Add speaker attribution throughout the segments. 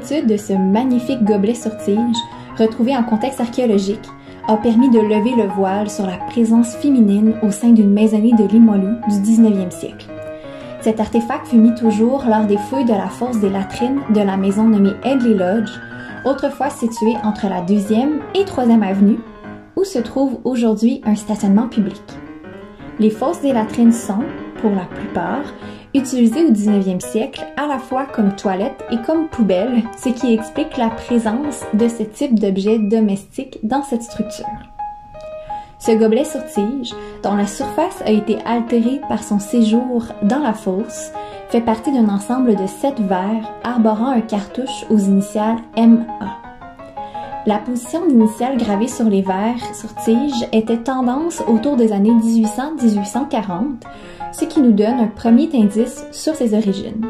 Speaker 1: l'étude de ce magnifique gobelet sur tige, retrouvé en contexte archéologique, a permis de lever le voile sur la présence féminine au sein d'une maisonnée de Limoilou du 19e siècle. Cet artefact fut mis au jour lors des fouilles de la fosse des latrines de la maison nommée Headley Lodge, autrefois située entre la 2e et 3e avenue, où se trouve aujourd'hui un stationnement public. Les fosses des latrines sont, pour la plupart, utilisées au 19e siècle à la fois comme toilette et comme poubelle, ce qui explique la présence de ce type d'objet domestique dans cette structure. Ce gobelet sur tige, dont la surface a été altérée par son séjour dans la fosse, fait partie d'un ensemble de 7 verres arborant un cartouche aux initiales MA. La position d'initiales gravée sur les verres sur tige était tendance autour des années 1800-1840, ce qui nous donne un premier indice sur ses origines.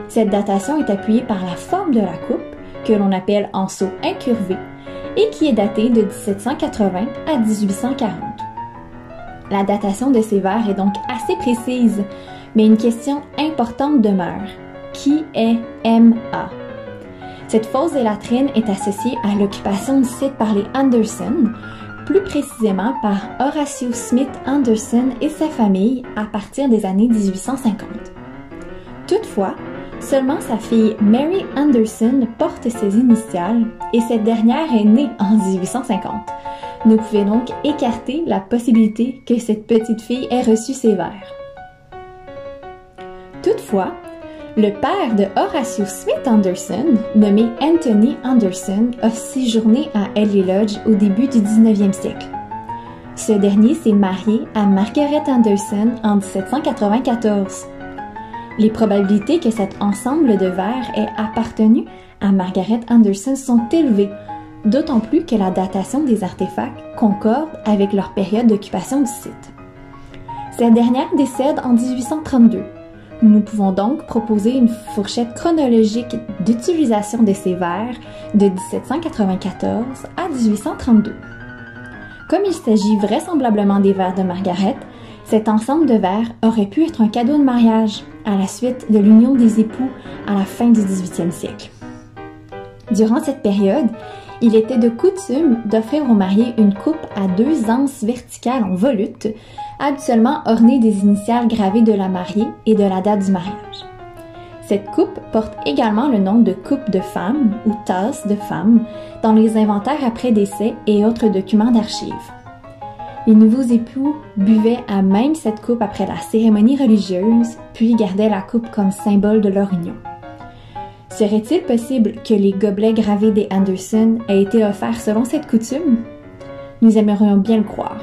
Speaker 1: Cette datation est appuyée par la forme de la coupe, que l'on appelle anseau incurvé, et qui est datée de 1780 à 1840. La datation de ces verres est donc assez précise, mais une question importante demeure. Qui est MA? Cette fosse des latrines est associée à l'occupation du site par les Anderson, plus précisément par Horatio Smith Anderson et sa famille à partir des années 1850. Toutefois, seulement sa fille Mary Anderson porte ses initiales et cette dernière est née en 1850. Nous pouvons donc écarter la possibilité que cette petite fille ait reçu ces verres. Toutefois, le père de Horatio Smith Anderson, nommé Anthony Anderson, a séjourné à Headley Lodge au début du 19e siècle. Ce dernier s'est marié à Margaret Anderson en 1794. Les probabilités que cet ensemble de verres ait appartenu à Margaret Anderson sont élevées, d'autant plus que la datation des artefacts concorde avec leur période d'occupation du site. Cette dernière décède en 1832. Nous pouvons donc proposer une fourchette chronologique d'utilisation de ces verres de 1794 à 1832. Comme il s'agit vraisemblablement des verres de Margaret, cet ensemble de verres aurait pu être un cadeau de mariage à la suite de l'union des époux à la fin du 18e siècle. Durant cette période, il était de coutume d'offrir aux mariés une coupe à 2 anses verticales en volute, habituellement ornée des initiales gravées de la mariée et de la date du mariage. Cette coupe porte également le nom de coupe de femme ou tasse de femme dans les inventaires après décès et autres documents d'archives. Les nouveaux époux buvaient à même cette coupe après la cérémonie religieuse, puis gardaient la coupe comme symbole de leur union. Serait-il possible que les gobelets gravés des Anderson aient été offerts selon cette coutume? Nous aimerions bien le croire.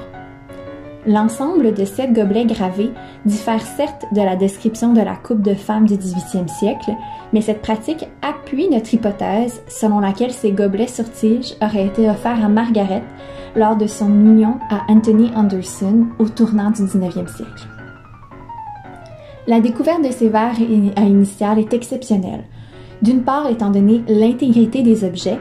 Speaker 1: L'ensemble de 7 gobelets gravés diffère certes de la description de la coupe de femme du 18e siècle, mais cette pratique appuie notre hypothèse selon laquelle ces gobelets sur tige auraient été offerts à Margaret lors de son union à Anthony Anderson au tournant du 19e siècle. La découverte de ces verres à initiales est exceptionnelle, d'une part étant donné l'intégrité des objets,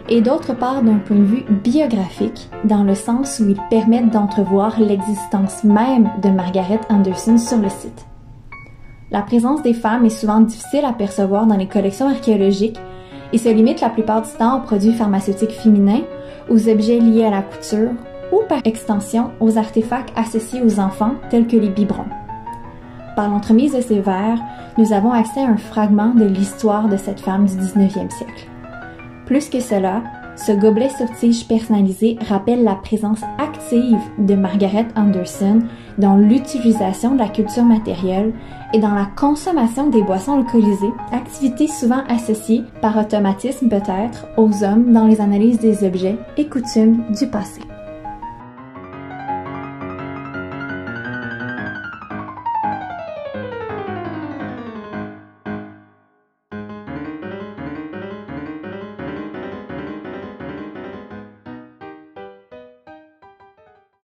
Speaker 1: et d'autre part d'un point de vue biographique, dans le sens où ils permettent d'entrevoir l'existence même de Margaret Anderson sur le site. La présence des femmes est souvent difficile à percevoir dans les collections archéologiques et se limite la plupart du temps aux produits pharmaceutiques féminins, aux objets liés à la couture ou par extension aux artefacts associés aux enfants tels que les biberons. Par l'entremise de ces verres, nous avons accès à un fragment de l'histoire de cette femme du 19e siècle. Plus que cela, ce gobelet sur tige personnalisé rappelle la présence active de Margaret Anderson dans l'utilisation de la culture matérielle et dans la consommation des boissons alcoolisées, activité souvent associée par automatisme peut-être aux hommes dans les analyses des objets et coutumes du passé.